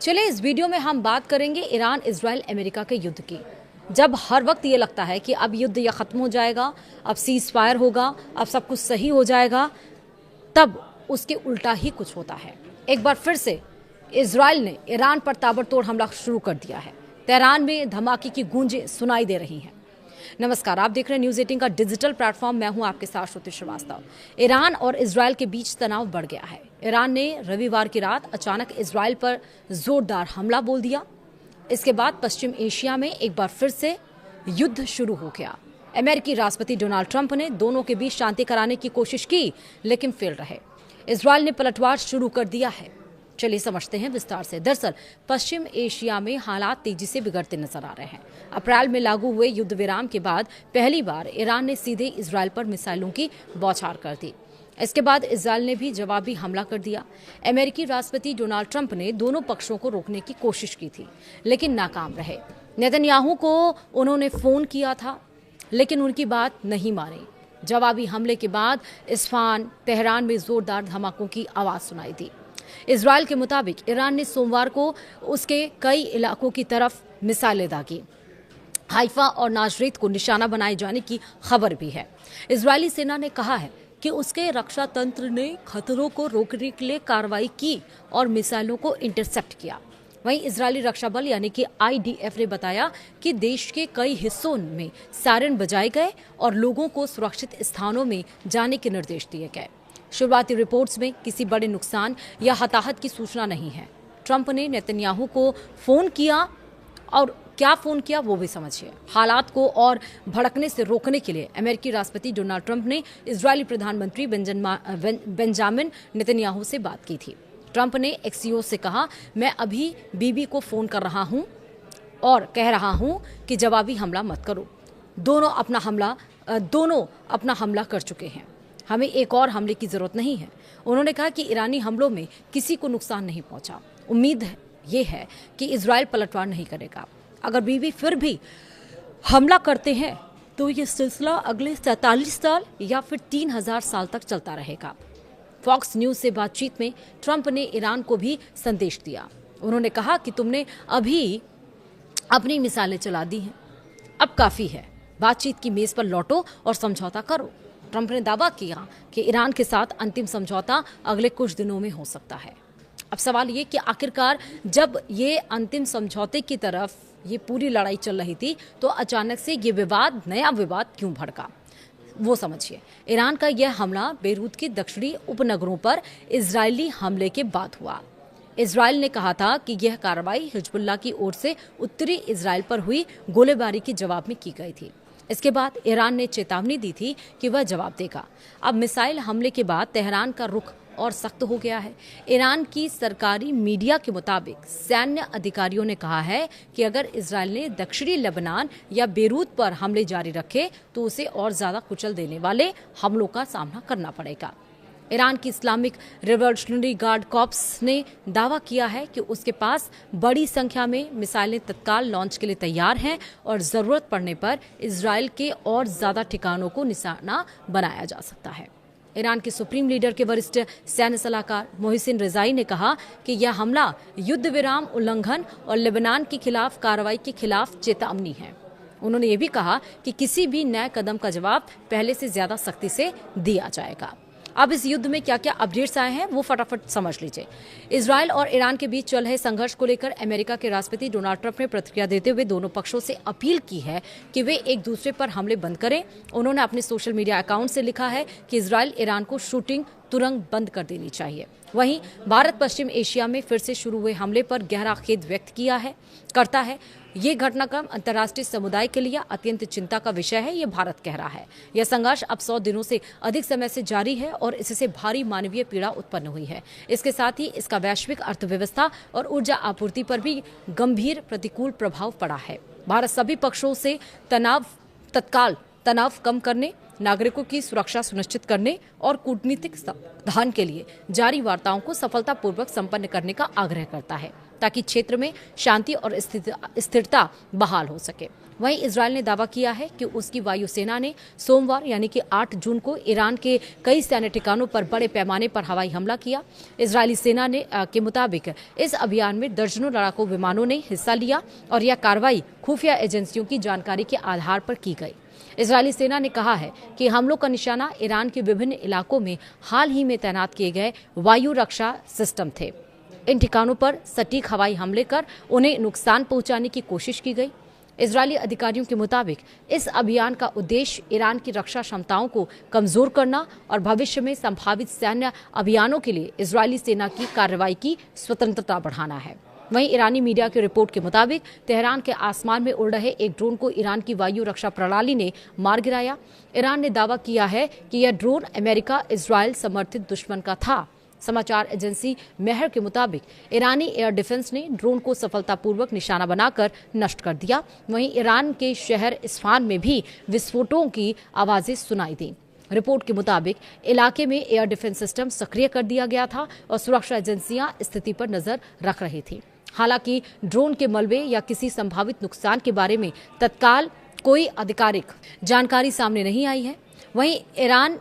चलिए इस वीडियो में हम बात करेंगे ईरान इजराइल अमेरिका के युद्ध की। जब हर वक्त ये लगता है कि अब युद्ध या खत्म हो जाएगा, अब सीज फायर होगा, अब सब कुछ सही हो जाएगा, तब उसके उल्टा ही कुछ होता है। एक बार फिर से इजराइल ने ईरान पर ताबड़तोड़ हमला शुरू कर दिया है। तेहरान में धमाके की गूंजें सुनाई दे रही हैं। नमस्कार, आप देख रहे हैं न्यूज़ 18 का डिजिटल प्लेटफॉर्म। मैं हूं आपके साथ श्रुति श्रीवास्तव। ईरान और इजराइल के बीच तनाव बढ़ गया है। ईरान ने रविवार की रात अचानक इजराइल पर जोरदार हमला बोल दिया। इसके बाद पश्चिम एशिया में एक बार फिर से युद्ध शुरू हो गया। अमेरिकी राष्ट्रपति डोनाल्ड ट्रंप ने दोनों के बीच शांति कराने की कोशिश की, लेकिन फेल रहे। इजराइल ने पलटवार शुरू कर दिया है। चलिए समझते हैं विस्तार से। दरअसल पश्चिम एशिया में हालात तेजी से बिगड़ते नजर आ रहे हैं। अप्रैल में लागू हुए युद्ध विराम के बाद पहली बार ईरान ने सीधे इजराइल पर मिसाइलों की बौछार कर दी। इसके बाद इजराइल ने भी जवाबी हमला कर दिया। अमेरिकी राष्ट्रपति डोनाल्ड ट्रंप ने दोनों पक्षों को रोकने की कोशिश की थी, लेकिन नाकाम रहे। नेतन्याहू को उन्होंने फोन किया था, लेकिन उनकी बात नहीं मानी। जवाबी हमले के बाद इस्फहान, तेहरान में जोरदार धमाकों की आवाज सुनाई दी। इजराइल के मुताबिक ईरान ने सोमवार को उसके कई इलाकों की तरफ मिसाइलें दागी। हाइफा और नाजरीत को निशाना बनाए जाने की खबर भी है। इजरायली सेना ने कहा है कि उसके रक्षा तंत्र ने खतरों को रोकने के लिए कार्रवाई की और मिसाइलों को इंटरसेप्ट किया। वहीं इजरायली रक्षा बल यानी कि IDF ने बताया कि देश के कई हिस्सों में सायरन बजाए गए और लोगों को सुरक्षित स्थानों में जाने के निर्देश दिए गए। शुरुआती रिपोर्ट्स में किसी बड़े नुकसान या हताहत की सूचना नहीं है। ट्रंप ने नेतन्याहू को फोन किया, और क्या फोन किया वो भी समझिए। हालात को और भड़कने से रोकने के लिए अमेरिकी राष्ट्रपति डोनाल्ड ट्रंप ने इजरायली प्रधानमंत्री बेंजामिन नेतन्याहू से बात की थी। ट्रंप ने एक्सियोस से कहा, मैं अभी बीबी को फोन कर रहा हूं और कह रहा हूं कि जवाबी हमला मत करो। दोनों अपना हमला कर चुके हैं। हमें एक और हमले की जरूरत नहीं है। उन्होंने कहा कि ईरानी हमलों में किसी को नुकसान नहीं पहुंचा। उम्मीद ये है कि इजराइल पलटवार नहीं करेगा। अगर बीबी फिर भी हमला करते हैं तो ये सिलसिला अगले 47 साल या फिर 3000 साल तक चलता रहेगा। फॉक्स न्यूज से बातचीत में ट्रंप ने ईरान को भी संदेश दिया। उन्होंने कहा कि तुमने अभी अपनी मिसाइलें चला दी हैं, अब काफी है। बातचीत की मेज पर लौटो और समझौता करो। ट्रंप ने दावा किया कि ईरान के साथ अंतिम समझौता अगले कुछ दिनों में हो सकता है। अब सवाल ये कि आखिरकार जब ये अंतिम समझौते की तरफ ये पूरी लड़ाई चल रही थी, तो अचानक से ये नया विवाद क्यों भड़का, वो समझिए। ईरान का यह हमला बेरूत के दक्षिणी उपनगरों पर इजरायली हमले के बाद हुआ। इजराइल ने कहा था कि यह कार्रवाई हिजबुल्लाह की ओर से उत्तरी इजराइल पर हुई गोलीबारी के जवाब में की गई थी। इसके बाद ईरान ने चेतावनी दी थी कि वह जवाब देगा। अब मिसाइल हमले के बाद तेहरान का रुख और सख्त हो गया है। ईरान की सरकारी मीडिया के मुताबिक सैन्य अधिकारियों ने कहा है कि अगर इजराइल ने दक्षिणी लेबनान या बेरूत पर हमले जारी रखे तो उसे और ज्यादा कुचल देने वाले हमलों का सामना करना पड़ेगा। ईरान की इस्लामिक रिवॉल्यूशनरी गार्ड कॉर्प्स ने दावा किया है कि उसके पास बड़ी संख्या में मिसाइलें तत्काल लॉन्च के लिए तैयार हैं और जरूरत पड़ने पर इजराइल के और ज्यादा ठिकानों को निशाना बनाया जा सकता है। ईरान के सुप्रीम लीडर के वरिष्ठ सैन्य सलाहकार मोहसिन रिजाई ने कहा कि यह हमला युद्ध विराम उल्लंघन और लेबनान के खिलाफ कार्रवाई के खिलाफ चेतावनी है। उन्होंने ये भी कहा कि किसी भी नए कदम का जवाब पहले से ज्यादा सख्ती से दिया जाएगा। अब इस युद्ध में क्या क्या अपडेट्स आए हैं वो फटाफट समझ लीजिए। इजराइल और ईरान के बीच चल रहे संघर्ष को लेकर अमेरिका के राष्ट्रपति डोनाल्ड ट्रंप ने प्रतिक्रिया देते हुए दोनों पक्षों से अपील की है कि वे एक दूसरे पर हमले बंद करें। उन्होंने अपने सोशल मीडिया अकाउंट से लिखा है कि इजराइल ईरान को शूटिंग तुरंत बंद कर देनी चाहिए। वहीं भारत पश्चिम एशिया में फिर से शुरू हुए हमले पर गहरा खेद व्यक्त करता है। ये घटनाक्रम अंतर्राष्ट्रीय समुदाय के लिए अत्यंत चिंता का विषय है, ये भारत कह रहा है। यह संघर्ष अब 100 दिनों से अधिक समय से जारी है और इससे भारी मानवीय पीड़ा उत्पन्न हुई है। इसके साथ ही इसका वैश्विक अर्थव्यवस्था और ऊर्जा आपूर्ति पर भी गंभीर प्रतिकूल प्रभाव पड़ा है। भारत सभी पक्षों से तत्काल तनाव कम करने, नागरिकों की सुरक्षा सुनिश्चित करने और कूटनीतिक समाधान के लिए जारी वार्ताओं को सफलतापूर्वक संपन्न करने का आग्रह करता है, ताकि क्षेत्र में शांति और स्थिरता बहाल हो सके। वहीं इजरायल ने दावा किया है कि उसकी वायुसेना ने सोमवार यानी कि 8 जून को ईरान के कई सैन्य ठिकानों पर बड़े पैमाने पर हवाई हमला किया। इजरायली सेना के मुताबिक इस अभियान में दर्जनों लड़ाकू विमानों ने हिस्सा लिया और यह कार्रवाई खुफिया एजेंसियों की जानकारी के आधार पर की गई। इजरायली सेना ने कहा है कि हमलों का निशाना ईरान के विभिन्न इलाकों में हाल ही में तैनात किए गए वायु रक्षा सिस्टम थे। इन ठिकानों पर सटीक हवाई हमले कर उन्हें नुकसान पहुंचाने की कोशिश की गई। इजरायली अधिकारियों के मुताबिक इस अभियान का उद्देश्य ईरान की रक्षा क्षमताओं को कमजोर करना और भविष्य में संभावित सैन्य अभियानों के लिए इजरायली सेना की कार्रवाई की स्वतंत्रता बढ़ाना है। वहीं ईरानी मीडिया की रिपोर्ट के मुताबिक तेहरान के आसमान में उड़ रहे एक ड्रोन को ईरान की वायु रक्षा प्रणाली ने मार गिराया। ईरान ने दावा किया है कि यह ड्रोन अमेरिका इजरायल समर्थित दुश्मन का था। समाचार एजेंसी मेहर के मुताबिक ईरानी एयर डिफेंस ने ड्रोन को सफलतापूर्वक निशाना बनाकर नष्ट कर दिया। वहीं ईरान के शहर इस्फहान में भी विस्फोटों की आवाजें सुनाई दी। रिपोर्ट के मुताबिक इलाके में एयर डिफेंस सिस्टम सक्रिय कर दिया गया था और सुरक्षा एजेंसियां स्थिति पर नजर रख रही थी। हालांकि ड्रोन के मलबे या किसी संभावित नुकसान के बारे में तत्काल कोई आधिकारिक जानकारी सामने नहीं आई है। वहीं ईरान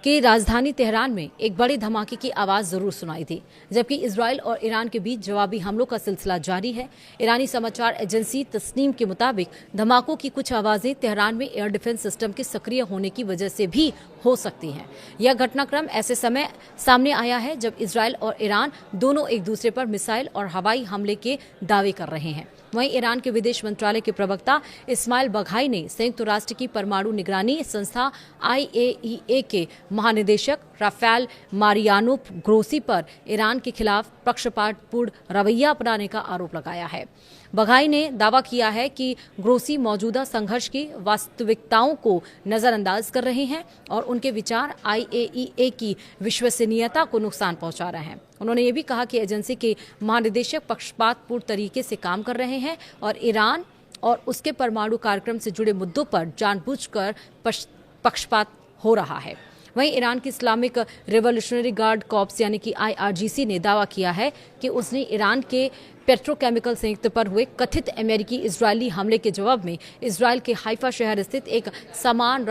की राजधानी तेहरान में एक बड़े धमाके की आवाज जरूर सुनाई थी, जबकि इजरायल और ईरान के बीच जवाबी हमलों का सिलसिला जारी है। ईरानी समाचार एजेंसी तस्नीम के मुताबिक धमाकों की कुछ आवाजें तेहरान में एयर डिफेंस सिस्टम के सक्रिय होने की वजह से भी हो सकती हैं। यह घटनाक्रम ऐसे समय सामने आया है जब इजरायल और ईरान दोनों एक दूसरे पर मिसाइल और हवाई हमले के दावे कर रहे हैं। वहीं ईरान के विदेश मंत्रालय के प्रवक्ता इस्माइल बघाई ने संयुक्त राष्ट्र की परमाणु निगरानी संस्था IAEA के महानिदेशक राफेल मारियानो ग्रोसी पर ईरान के खिलाफ पक्षपातपूर्ण रवैया अपनाने का आरोप लगाया है। बघाई ने दावा किया है कि ग्रोसी मौजूदा संघर्ष की वास्तविकताओं को नजरअंदाज कर रहे हैं और उनके विचार IAEA की विश्वसनीयता को नुकसान पहुंचा रहे हैं। उन्होंने ये भी कहा कि एजेंसी के महानिदेशक पक्षपातपूर्ण तरीके से काम कर रहे हैं और ईरान और उसके परमाणु कार्यक्रम से जुड़े मुद्दों पर जानबूझकर पक्षपात हो रहा है। वहीं ईरान की इस्लामिक रिवॉल्यूशनरी गार्ड कॉर्प्स यानी कि IRGC ने दावा किया है कि उसने ईरान के पेट्रोकेमिकल संयुक्त पर हुए कथित अमेरिकी इजरायली हमले के जवाब में इजरायल के हाइफा शहर स्थित एक समान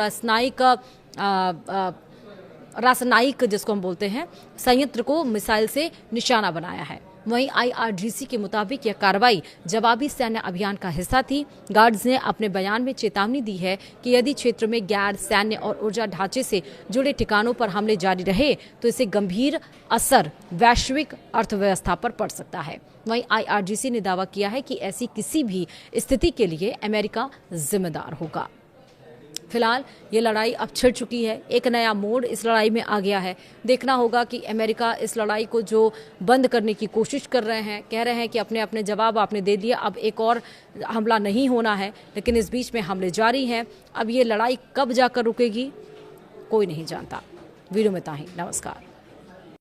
रासायनिक जिसको हम बोलते हैं संयंत्र को मिसाइल से निशाना बनाया है। वहीं IRGC के मुताबिक यह कार्रवाई जवाबी सैन्य अभियान का हिस्सा थी। गार्ड्स ने अपने बयान में चेतावनी दी है कि यदि क्षेत्र में गैर सैन्य और ऊर्जा ढांचे से जुड़े ठिकानों पर हमले जारी रहे तो इससे गंभीर असर वैश्विक अर्थव्यवस्था पर पड़ सकता है। वहीं IRGC ने दावा किया है कि ऐसी किसी भी स्थिति के लिए अमेरिका जिम्मेदार होगा। फिलहाल ये लड़ाई अब छिड़ चुकी है, एक नया मोड़ इस लड़ाई में आ गया है। देखना होगा कि अमेरिका इस लड़ाई को जो बंद करने की कोशिश कर रहे हैं, कह रहे हैं कि अपने अपने जवाब आपने दे दिया, अब एक और हमला नहीं होना है, लेकिन इस बीच में हमले जारी हैं। अब ये लड़ाई कब जाकर रुकेगी कोई नहीं जानता। वीडियो में ताही, नमस्कार।